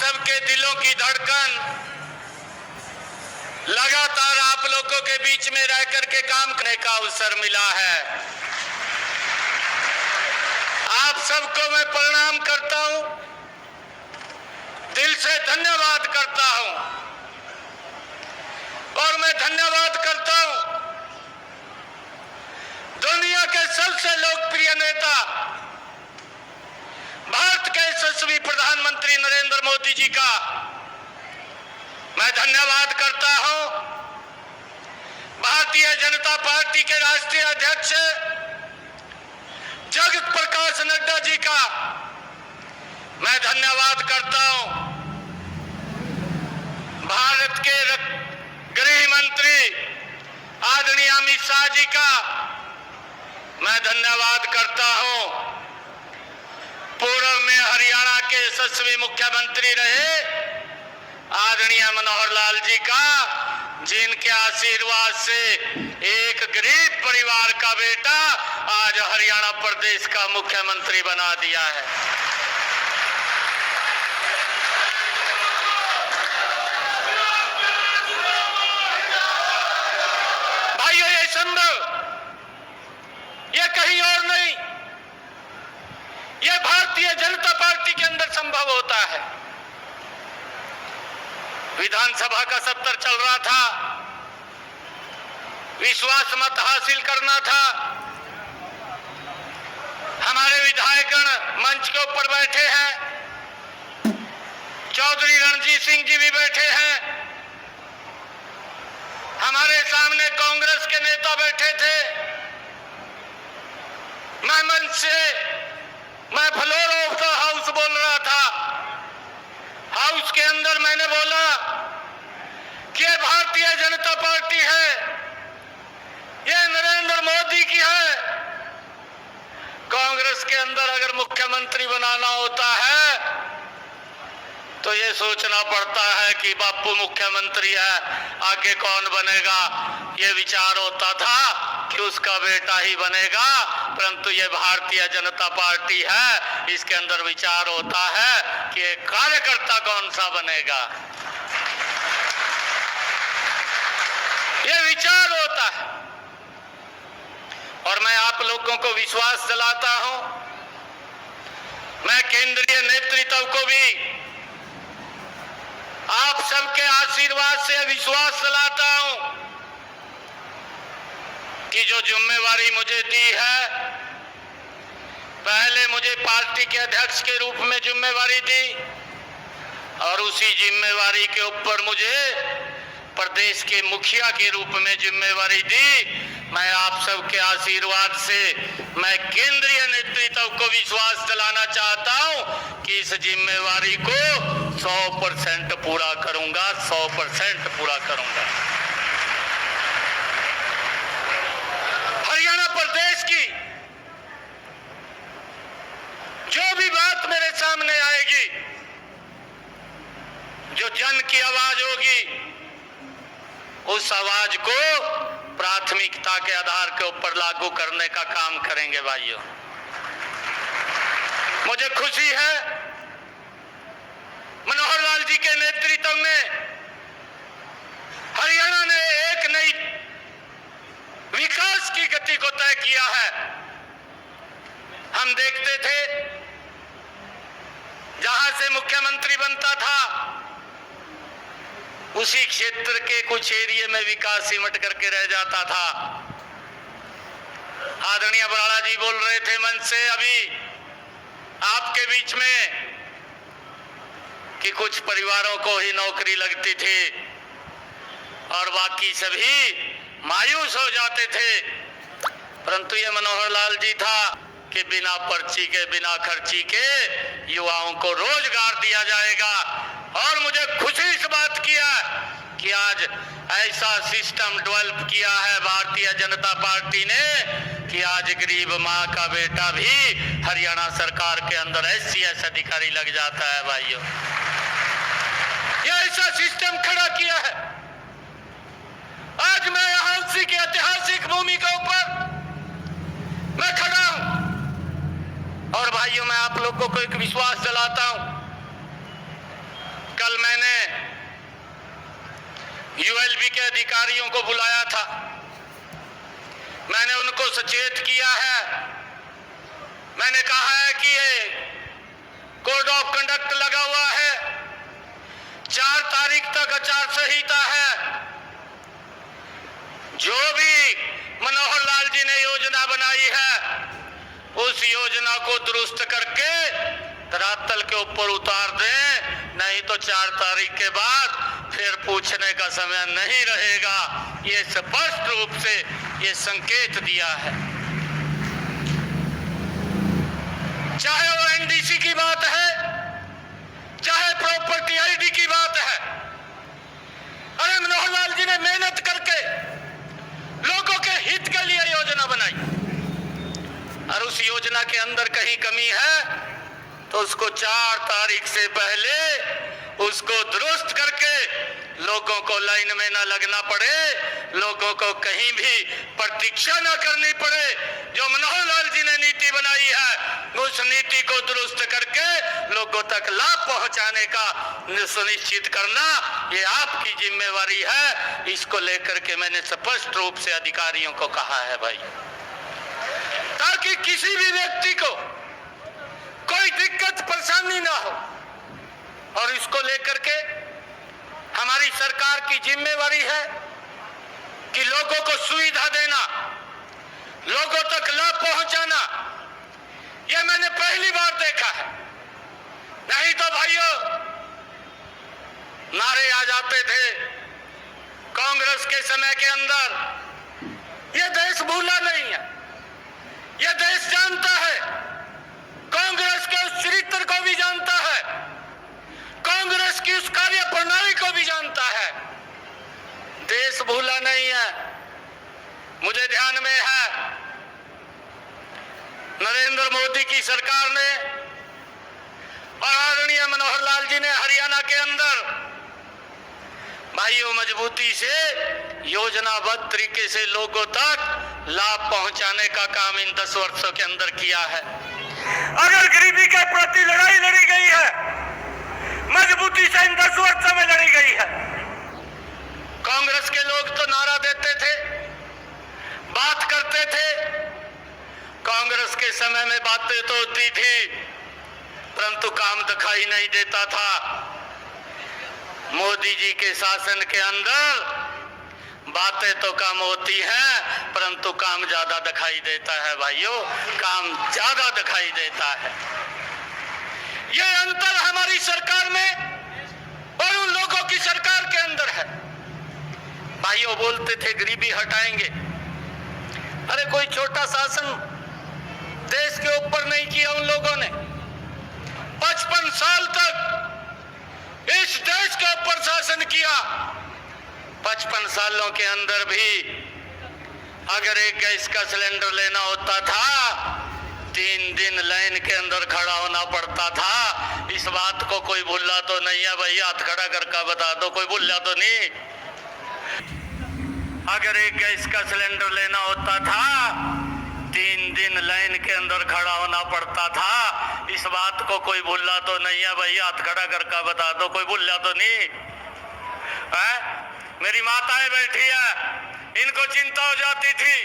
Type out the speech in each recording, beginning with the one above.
सबके दिलों की धड़कन लगातार आप लोगों के बीच में रह करके काम करने का अवसर मिला है। आप सबको मैं प्रणाम करता हूं, दिल से धन्यवाद करता हूं और मैं धन्यवाद करता हूं दुनिया के सबसे लोकप्रिय नेता भारत के यशस्वी प्रधानमंत्री नरेंद्र मोदी जी का मैं धन्यवाद करता हूं। भारतीय जनता पार्टी के राष्ट्रीय अध्यक्ष जगत प्रकाश नड्डा जी का मैं धन्यवाद करता हूं। भारत के गृह मंत्री आदरणीय अमित शाह जी का मैं धन्यवाद करता हूं। पूर्व में हरियाणा के यशस्वी मुख्यमंत्री रहे आदरणीय मनोहर लाल जी का, जिनके आशीर्वाद से एक गरीब परिवार का बेटा आज हरियाणा प्रदेश का मुख्यमंत्री बना दिया है। भाइयों, ये संभव ये कहीं और नहीं, ये भारतीय जनता पार्टी के अंदर संभव होता है। विधानसभा का सत्र चल रहा था, विश्वास मत हासिल करना था। हमारे विधायकगण मंच के ऊपर बैठे हैं, चौधरी रणजीत सिंह जी भी बैठे हैं, हमारे सामने कांग्रेस के नेता बैठे थे। मैं मंच से मैं फ्लोर ऑफ द हाउस बोल रहा था। हाउस के अंदर मैंने बोला कि ये भारतीय जनता पार्टी है, ये नरेंद्र मोदी की है। कांग्रेस के अंदर अगर मुख्यमंत्री बनाना होता है तो ये सोचना पड़ता है कि बापू मुख्यमंत्री है, आगे कौन बनेगा। ये विचार होता था कि उसका बेटा ही बनेगा, परंतु ये भारतीय जनता पार्टी है, इसके अंदर विचार होता है कि एक कार्यकर्ता कौन सा बनेगा। ये विचार होता है और मैं आप लोगों को विश्वास दिलाता हूं, मैं केंद्रीय नेतृत्व को भी आप सबके आशीर्वाद से विश्वास दिलाता हूं कि जो जिम्मेवारी मुझे दी है, पहले मुझे पार्टी के अध्यक्ष के रूप में जिम्मेवारी दी और उसी जिम्मेवारी के ऊपर मुझे प्रदेश के मुखिया के रूप में जिम्मेवारी दी। मैं आप सबके आशीर्वाद से मैं केंद्रीय नेतृत्व को विश्वास दिलाना चाहता हूं कि इस जिम्मेवारी को 100% पूरा करूंगा, 100% पूरा करूंगा। हरियाणा प्रदेश की जो भी बात मेरे सामने आएगी, जो जन की आवाज होगी, उस आवाज को प्राथमिकता के आधार के ऊपर लागू करने का काम करेंगे। भाइयों, मुझे खुशी है मनोहर लाल जी के नेतृत्व में हरियाणा ने एक नई विकास की गति को तय किया है। हम देखते थे जहां से मुख्यमंत्री बनता था उसी क्षेत्र के कुछ एरिया में विकास सिमट करके रह जाता था। आदरणीय बराड़ा जी बोल रहे थे मंच से अभी आपके बीच में कि कुछ परिवारों को ही नौकरी लगती थी और बाकी सभी मायूस हो जाते थे, परंतु ये मनोहर लाल जी था कि बिना पर्ची के, बिना खर्ची के युवाओं को रोजगार दिया जाएगा। और मुझे खुशी इस बात की है कि आज ऐसा सिस्टम डेवलप किया है भारतीय जनता पार्टी ने कि आज गरीब माँ का बेटा भी हरियाणा सरकार के अंदर SCS अधिकारी लग जाता है। भाइयों, ये ऐसा सिस्टम खड़ा किया है। आज मैं यहाँ उसी की ऐतिहासिक भूमि के ऊपर मैं खड़ा हूं और भाइयों, मैं आप लोगों को एक विश्वास दिलाता हूं गरीबी के अधिकारियों को बुलाया था। मैंने उनको सचेत किया है। मैंने कहा है कि ये कोड ऑफ कंडक्ट लगा हुआ है, 4 तारीख तक आचार संहिता है। जो भी मनोहर लाल जी ने योजना बनाई है, उस योजना को दुरुस्त करके धरातल के ऊपर उतार दें, नहीं तो 4 तारीख के बाद फिर पूछने का समय नहीं रहेगा। ये स्पष्ट रूप से ये संकेत दिया है। चाहे वो एनडीसी की बात है, चाहे प्रॉपर्टी आईडी की बात है। अरे मनोहर लाल जी ने मेहनत करके लोगों के हित के लिए योजना बनाई, और उस योजना के अंदर कहीं कमी है तो उसको 4 तारीख से पहले उसको दुरुस्त करके लोगों को लाइन में ना लगना पड़े, लोगों को कहीं भी प्रतीक्षा ना करनी पड़े। जो मनोहर लाल जी ने नीति बनाई है, उस नीति को दुरुस्त करके लोगों तक लाभ पहुंचाने का सुनिश्चित करना ये आपकी जिम्मेवारी है। इसको लेकर के मैंने स्पष्ट रूप से अधिकारियों को कहा है भाई, ताकि किसी भी व्यक्ति को कोई दिक्कत परेशानी ना हो। और इसको लेकर के हमारी सरकार की जिम्मेवारी है कि लोगों को सुविधा देना, लोगों तक लाभ पहुंचाना। यह मैंने पहली बार देखा है। नहीं तो भाइयों, नारे आ जाते थे कांग्रेस के समय के अंदर। यह देश भूला नहीं है, यह देश जानता है, कांग्रेस के उस चरित्र को भी जानता है, कांग्रेस की उस कार्य प्रणाली को भी जानता है। देश भूला नहीं है। मुझे ध्यान में है, नरेंद्र मोदी की सरकार ने और आदरणीय मनोहर लाल जी ने हरियाणा के अंदर भाइयों मजबूती से योजनाबद्ध तरीके से लोगों तक लाभ पहुंचाने का काम इन 10 वर्षों के अंदर किया है। अगर गरीबी के प्रति लड़ाई लड़ी गई है, मजबूती से इन 10 वर्षों में लड़ी गई है। कांग्रेस के लोग तो नारा देते थे, बात करते थे। कांग्रेस के समय में बातें तो होती थी, परंतु काम दिखाई नहीं देता था। मोदी जी के शासन के अंदर बातें तो कम होती हैं, परंतु काम ज्यादा दिखाई देता है भाइयों, काम ज्यादा दिखाई देता है। ये अंतर हमारी सरकार में और उन लोगों की सरकार के अंदर है। भाइयों बोलते थे गरीबी हटाएंगे। अरे कोई छोटा शासन देश के ऊपर नहीं किया उन लोगों ने। 55 साल तक इस देश के ऊपर शासन किया। 55 सालों के अंदर भी अगर एक गैस का सिलेंडर लेना होता था, 3 दिन लाइन के अंदर खड़ा होना पड़ता था। इस बात को कोई भूला तो नहीं है भैया? हाथ खड़ा करके बता दो, कोई भूला तो नहीं? अगर एक गैस का सिलेंडर लेना होता था, 3 दिन लाइन के अंदर खड़ा होना पड़ता था। इस बात को कोई भूला तो नहीं है भैया? हाथ खड़ा करके बता दो, कोई भूला तो नहीं है? मेरी माताएं बैठी है, इनको चिंता हो जाती थी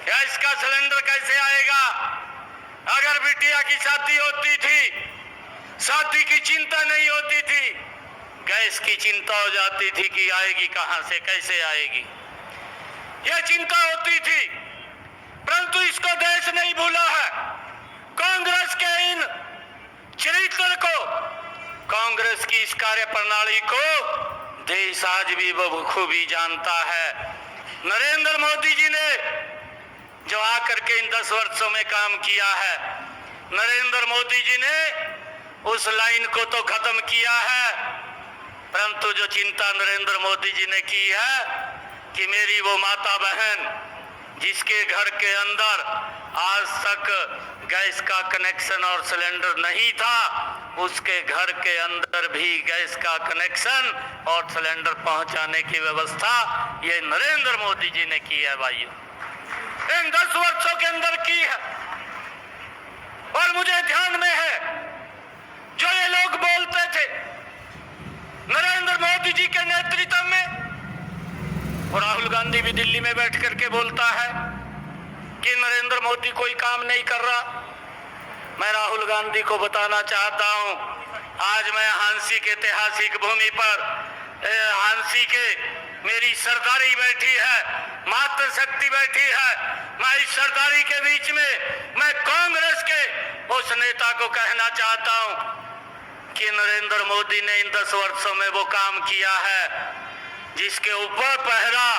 गैस का सिलेंडर कैसे आएगा। अगर बिटिया की शादी होती थी, शादी की चिंता नहीं होती थी, गैस की चिंता हो जाती थी कि आएगी कहां से, कैसे आएगी, यह चिंता होती थी। परंतु इसको देश नहीं भूला है। कांग्रेस के इन चरित्र को, कांग्रेस की इस कार्य प्रणाली को देश आज भी बखूबी जानता है। नरेंद्र मोदी जी ने जो आकर के इन 10 वर्षों में काम किया है, नरेंद्र मोदी जी ने उस लाइन को तो खत्म किया है, परंतु जो चिंता नरेंद्र मोदी जी ने की है कि मेरी वो माता बहन जिसके घर के अंदर आज तक गैस का कनेक्शन और सिलेंडर नहीं था, उसके घर के अंदर भी गैस का कनेक्शन और सिलेंडर पहुंचाने की व्यवस्था ये नरेंद्र मोदी जी ने की है भाइयों, इन 10 वर्षों के अंदर की है। और मुझे ध्यान में है जो ये लोग बोलते थे नरेंद्र मोदी जी के नेतृत्व में मोदी दिल्ली में बैठ करके बोलता है कि नरेंद्र मोदी कोई काम नहीं कर रहा। मैं राहुल गांधी को बताना चाहता हूं, आज मैं हांसी के ऐतिहासिक भूमि पर हांसी के मेरी सरदारी बैठी है, मातृशक्ति बैठी है। मैं इस सरदारी के बीच में मैं कांग्रेस के उस नेता को कहना चाहता हूं कि नरेंद्र मोदी ने इन 10 वर्षों में वो काम किया है जिसके ऊपर पहरा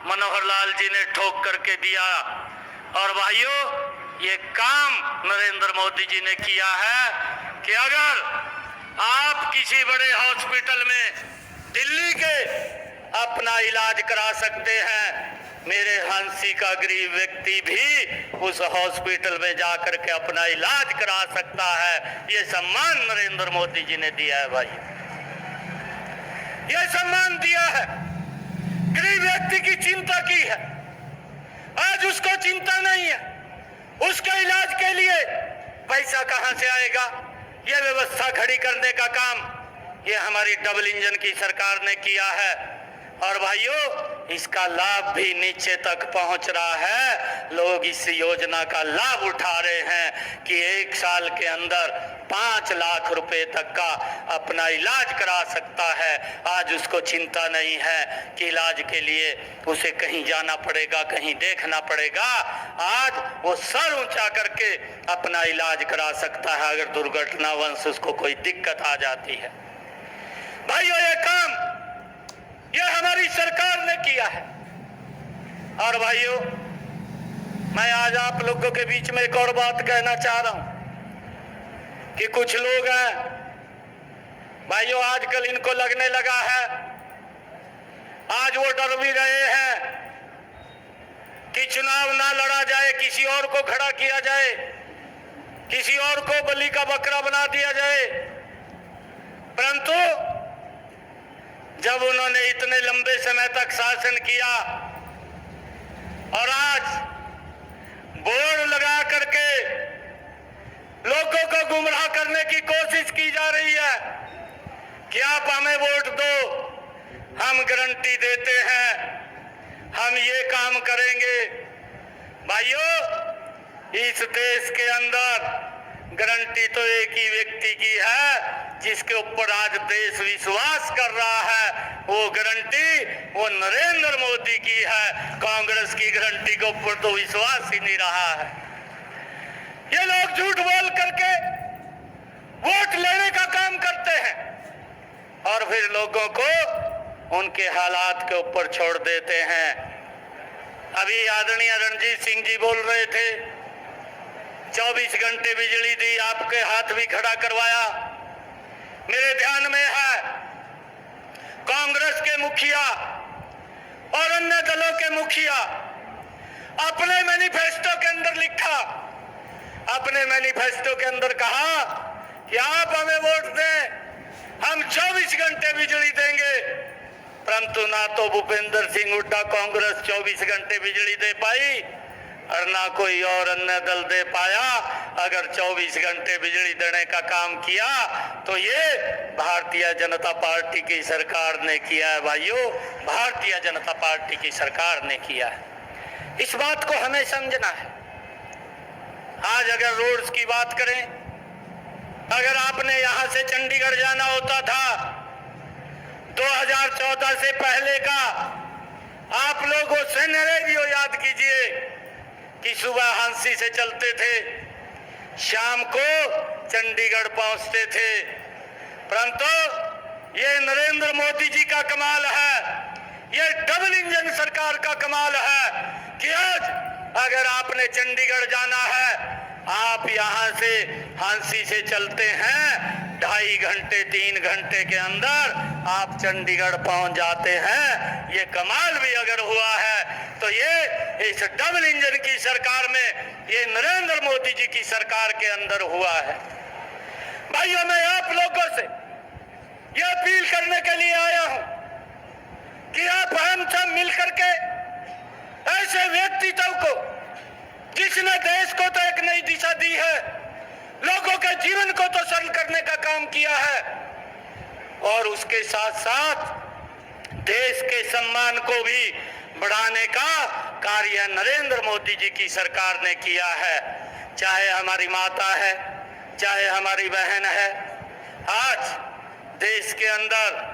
मनोहर लाल जी ने ठोक करके दिया। और भाइयों, ये काम नरेंद्र मोदी जी ने किया है कि अगर आप किसी बड़े हॉस्पिटल में दिल्ली के अपना इलाज करा सकते हैं, मेरे हांसी का गरीब व्यक्ति भी उस हॉस्पिटल में जाकर के अपना इलाज करा सकता है। ये सम्मान नरेंद्र मोदी जी ने दिया है भाई, ये सम्मान दिया है। गरीब व्यक्ति की चिंता की है, आज उसको चिंता नहीं है। उसके इलाज के लिए पैसा कहां से आएगा, ये व्यवस्था खड़ी करने का काम ये हमारी डबल इंजन की सरकार ने किया है। और भाइयों, इसका लाभ भी नीचे तक पहुंच रहा है। लोग इस योजना का लाभ उठा रहे हैं कि 1 साल के अंदर 5 लाख रुपए तक का अपना इलाज करा सकता है। आज उसको चिंता नहीं है कि इलाज के लिए उसे कहीं जाना पड़ेगा, कहीं देखना पड़ेगा। आज वो सर ऊंचा करके अपना इलाज करा सकता है अगर दुर्घटनावश उसको कोई दिक्कत आ जाती है। भाइयों, ये काम ये हमारी सरकार ने किया है। और भाइयों, मैं आज आप लोगों के बीच में एक और बात कहना चाह रहा हूं कि कुछ लोग हैं भाइयों, आजकल इनको लगने लगा है, आज वो डर भी रहे हैं कि चुनाव ना लड़ा जाए, किसी और को खड़ा किया जाए, किसी और को बलि का बकरा बना दिया जाए। परंतु जब उन्होंने इतने लंबे समय तक शासन किया और आज बोर्ड लगा करके लोगों को गुमराह करने की कोशिश की जा रही है कि आप हमें वोट दो, हम गारंटी देते हैं, हम ये काम करेंगे। भाइयों, इस देश के अंदर गारंटी तो एक ही व्यक्ति की है जिसके ऊपर आज देश विश्वास कर रहा है। वो गारंटी वो नरेंद्र मोदी की है। कांग्रेस की गारंटी के ऊपर तो विश्वास ही नहीं रहा है। ये लोग झूठ बोल करके वोट लेने का काम करते हैं और फिर लोगों को उनके हालात के ऊपर छोड़ देते हैं। अभी आदरणीय रणजीत सिंह जी बोल रहे थे, 24 घंटे बिजली दी, आपके हाथ भी खड़ा करवाया। मेरे ध्यान में है कांग्रेस के मुखिया और अन्य दलों के मुखिया अपने मैनिफेस्टो के अंदर लिखा, अपने मैनिफेस्टो के अंदर कहा कि आप हमें वोट दें, हम 24 घंटे बिजली देंगे। परंतु ना तो भूपेंद्र सिंह हुड्डा कांग्रेस 24 घंटे बिजली दे पाई और ना कोई और अन्य दल दे पाया। अगर 24 घंटे बिजली देने का काम किया तो ये भारतीय जनता पार्टी की सरकार ने किया है। भाइयों, भारतीय जनता पार्टी की सरकार ने किया है। इस बात को हमें समझना है। आज अगर रोड्स की बात करें, अगर आपने यहां से चंडीगढ़ जाना होता था 2014 से पहले का, आप लोग वो सिनेरियो याद कीजिए कि सुबह हांसी से चलते थे, शाम को चंडीगढ़ पहुंचते थे। परंतु ये नरेंद्र मोदी जी का कमाल है, ये डबल इंजन सरकार का कमाल है कि आज अगर आपने चंडीगढ़ जाना है, आप यहां से हांसी से चलते हैं, 2.5 घंटे 3 घंटे के अंदर आप चंडीगढ़ पहुंच जाते हैं। ये कमाल भी अगर हुआ है तो ये इस डबल इंजन की सरकार में, ये नरेंद्र मोदी जी की सरकार के अंदर हुआ है। भाइयों, मैं आप लोगों से ये अपील करने के लिए आया हूं कि आप हम सब मिलकर के ऐसे व्यक्तित्व को जिसने देश को तो एक नई दिशा दी है, लोगों के जीवन को तो सरल करने का काम किया है और उसके साथ साथ देश के सम्मान को भी बढ़ाने का कार्य नरेंद्र मोदी जी की सरकार ने किया है। चाहे हमारी माता है, चाहे हमारी बहन है, आज देश के अंदर